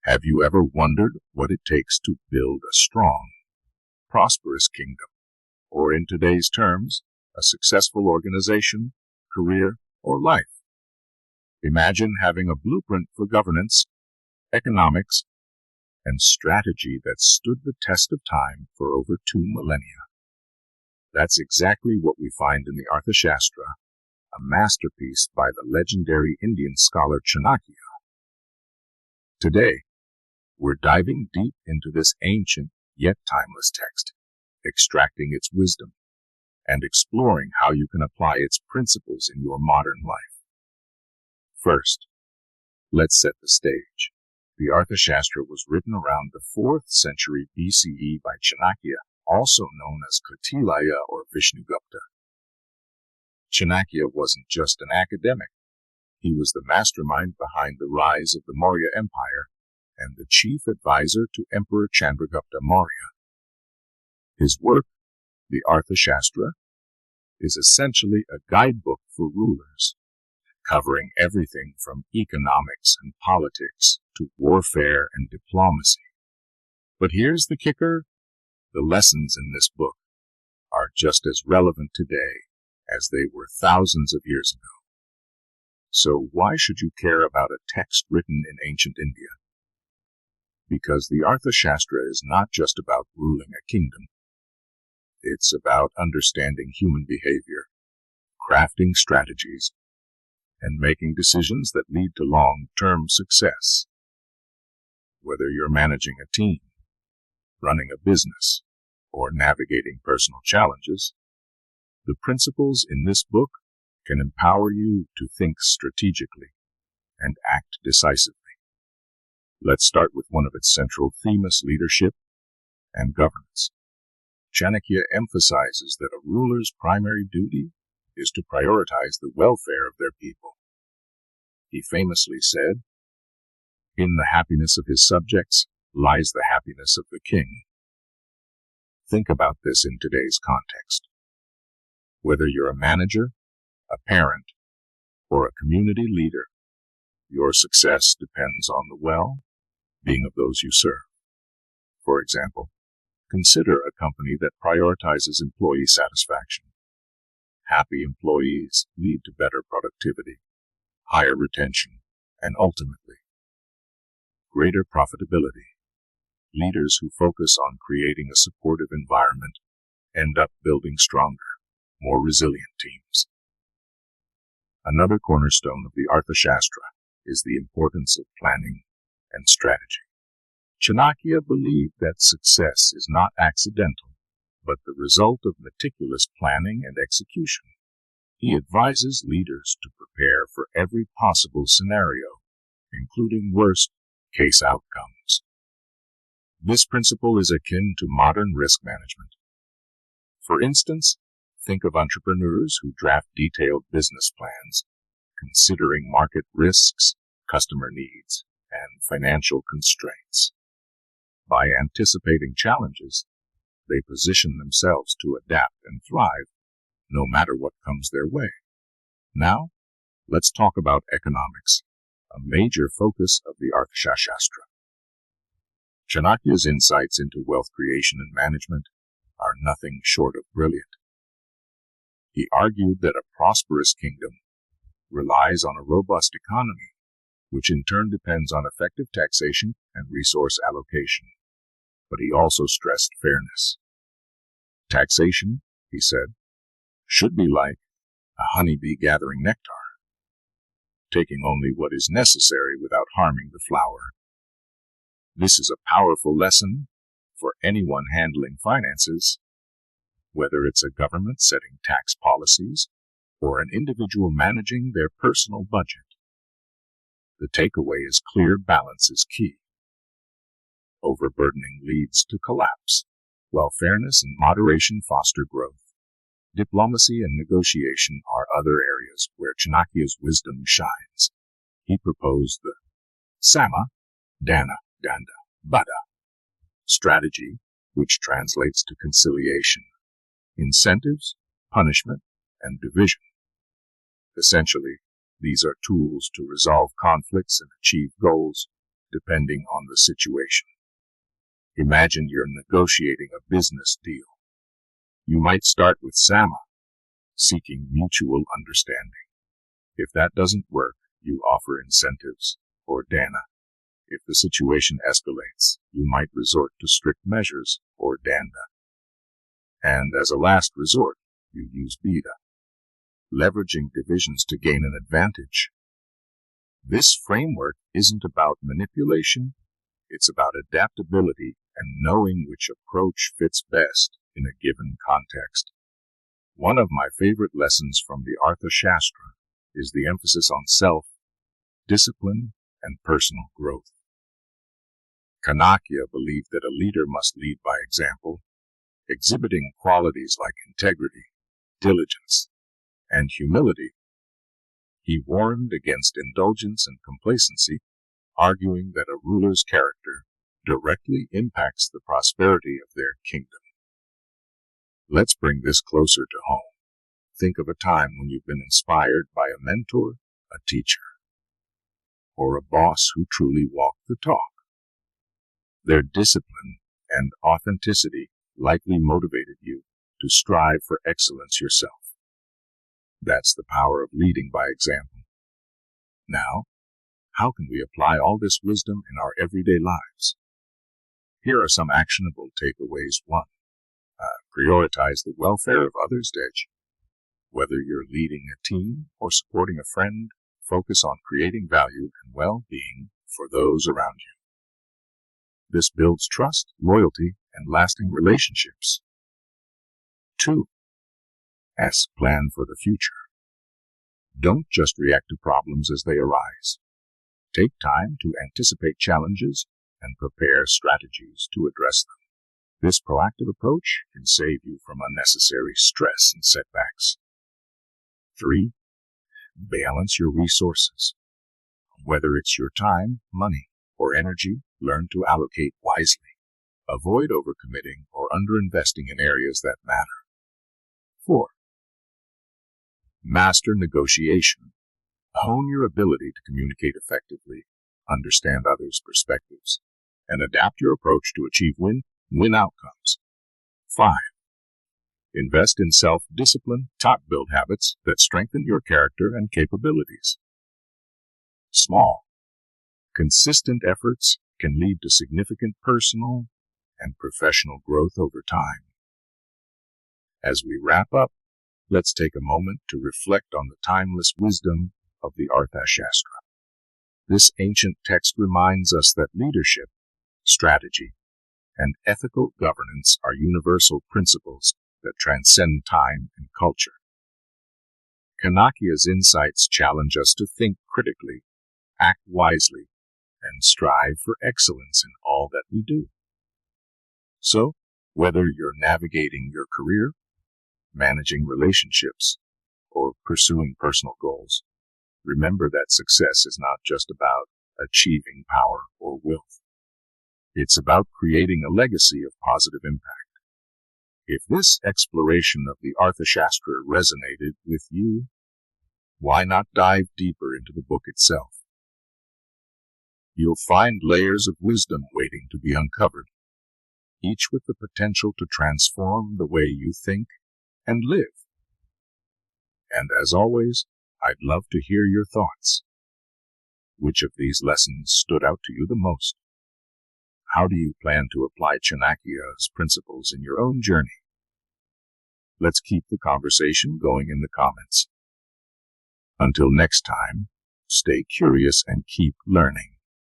Have you ever wondered what it takes to build a strong, prosperous kingdom, or in today's terms, a successful organization, career, or life? Imagine having a blueprint for governance, economics, and strategy that stood the test of time for over 2 millennia. That's exactly what we find in the Arthashastra, a masterpiece by the legendary Indian scholar Chanakya. Today, we're diving deep into this ancient yet timeless text, extracting its wisdom, and exploring how you can apply its principles in your modern life. First, let's set the stage. The Arthashastra was written around the 4th century BCE by Chanakya, also known as Kautilya or Vishnugupta. Chanakya wasn't just an academic. He was the mastermind behind the rise of the Maurya Empire and the chief advisor to Emperor Chandragupta Maurya. His work, the Arthashastra, is essentially a guidebook for rulers, covering everything from economics and politics to warfare and diplomacy. But here's the kicker: the lessons in this book are just as relevant today as they were thousands of years ago. So why should you care about a text written in ancient India? Because the Arthashastra is not just about ruling a kingdom. It's about understanding human behavior, crafting strategies, and making decisions that lead to long-term success. Whether you're managing a team, running a business, or navigating personal challenges, the principles in this book can empower you to think strategically and act decisively. Let's start with one of its central themes: leadership and governance. Chanakya emphasizes that a ruler's primary duty is to prioritize the welfare of their people. He famously said, "In the happiness of his subjects lies the happiness of the king." Think about this in today's context. Whether you're a manager, a parent, or a community leader, your success depends on the well-being of those you serve. For example, consider a company that prioritizes employee satisfaction. Happy employees lead to better productivity, higher retention, and ultimately, greater profitability. Leaders who focus on creating a supportive environment end up building stronger, more resilient teams. Another cornerstone of the Arthashastra is the importance of planning and strategy. Chanakya believed that success is not accidental, but the result of meticulous planning and execution. He advises leaders to prepare for every possible scenario, including worst-case outcomes. This principle is akin to modern risk management. For instance, think of entrepreneurs who draft detailed business plans, considering market risks, customer needs, and financial constraints. By anticipating challenges, they position themselves to adapt and thrive, no matter what comes their way. Now, let's talk about economics, a major focus of the Arthashastra. Chanakya's insights into wealth creation and management are nothing short of brilliant. He argued that a prosperous kingdom relies on a robust economy, which in turn depends on effective taxation and resource allocation. But he also stressed fairness. Taxation, he said, should be like a honeybee gathering nectar, taking only what is necessary without harming the flower. This is a powerful lesson for anyone handling finances, whether it's a government setting tax policies or an individual managing their personal budget. The takeaway is clear: balance is key. Overburdening leads to collapse, while fairness and moderation foster growth. Diplomacy and negotiation are other areas where Chanakya's wisdom shines. He proposed the Sama, Dana, Danda, Bada strategy, which translates to conciliation, incentives, punishment, and division. Essentially, these are tools to resolve conflicts and achieve goals, depending on the situation. Imagine you're negotiating a business deal. You might start with Sama, seeking mutual understanding. If that doesn't work, you offer incentives, or Dana. If the situation escalates, you might resort to strict measures, or Danda. And as a last resort, you use Bida, leveraging divisions to gain an advantage. This framework isn't about manipulation, it's about adaptability and knowing which approach fits best in a given context. One of my favorite lessons from the Arthashastra is the emphasis on self, discipline, and personal growth. Chanakya believed that a leader must lead by example, exhibiting qualities like integrity, diligence, and humility. He warned against indulgence and complacency, arguing that a ruler's character directly impacts the prosperity of their kingdom. Let's bring this closer to home. Think of a time when you've been inspired by a mentor, a teacher, or a boss who truly walked the talk. Their discipline and authenticity likely motivated you to strive for excellence yourself. That's the power of leading by example. Now, how can we apply all this wisdom in our everyday lives? Here are some actionable takeaways. 1. Prioritize the welfare of others. Whether you're leading a team or supporting a friend, focus on creating value and well-being for those around you. This builds trust, loyalty, and lasting relationships. 2. Plan for the future. Don't just react to problems as they arise. Take time to anticipate challenges and prepare strategies to address them. This proactive approach can save you from unnecessary stress and setbacks. 3. Balance your resources. Whether it's your time, money, or energy, learn to allocate wisely. Avoid overcommitting or underinvesting in areas that matter. 4. Master negotiation. Hone your ability to communicate effectively, understand others' perspectives, and adapt your approach to achieve win-win outcomes. 5. Invest in self-discipline, build habits that strengthen your character and capabilities. Small, consistent efforts can lead to significant personal and professional growth over time. As we wrap up, let's take a moment to reflect on the timeless wisdom of the Arthashastra. This ancient text reminds us that leadership, strategy, and ethical governance are universal principles that transcend time and culture. Chanakya's insights challenge us to think critically, act wisely, and strive for excellence in all that we do. So, whether you're navigating your career, managing relationships, or pursuing personal goals, remember that success is not just about achieving power or wealth. It's about creating a legacy of positive impact. If this exploration of the Arthashastra resonated with you, why not dive deeper into the book itself? You'll find layers of wisdom waiting to be uncovered, each with the potential to transform the way you think and live. And as always, I'd love to hear your thoughts. Which of these lessons stood out to you the most? How do you plan to apply Chanakya's principles in your own journey? Let's keep the conversation going in the comments. Until next time, stay curious and keep learning.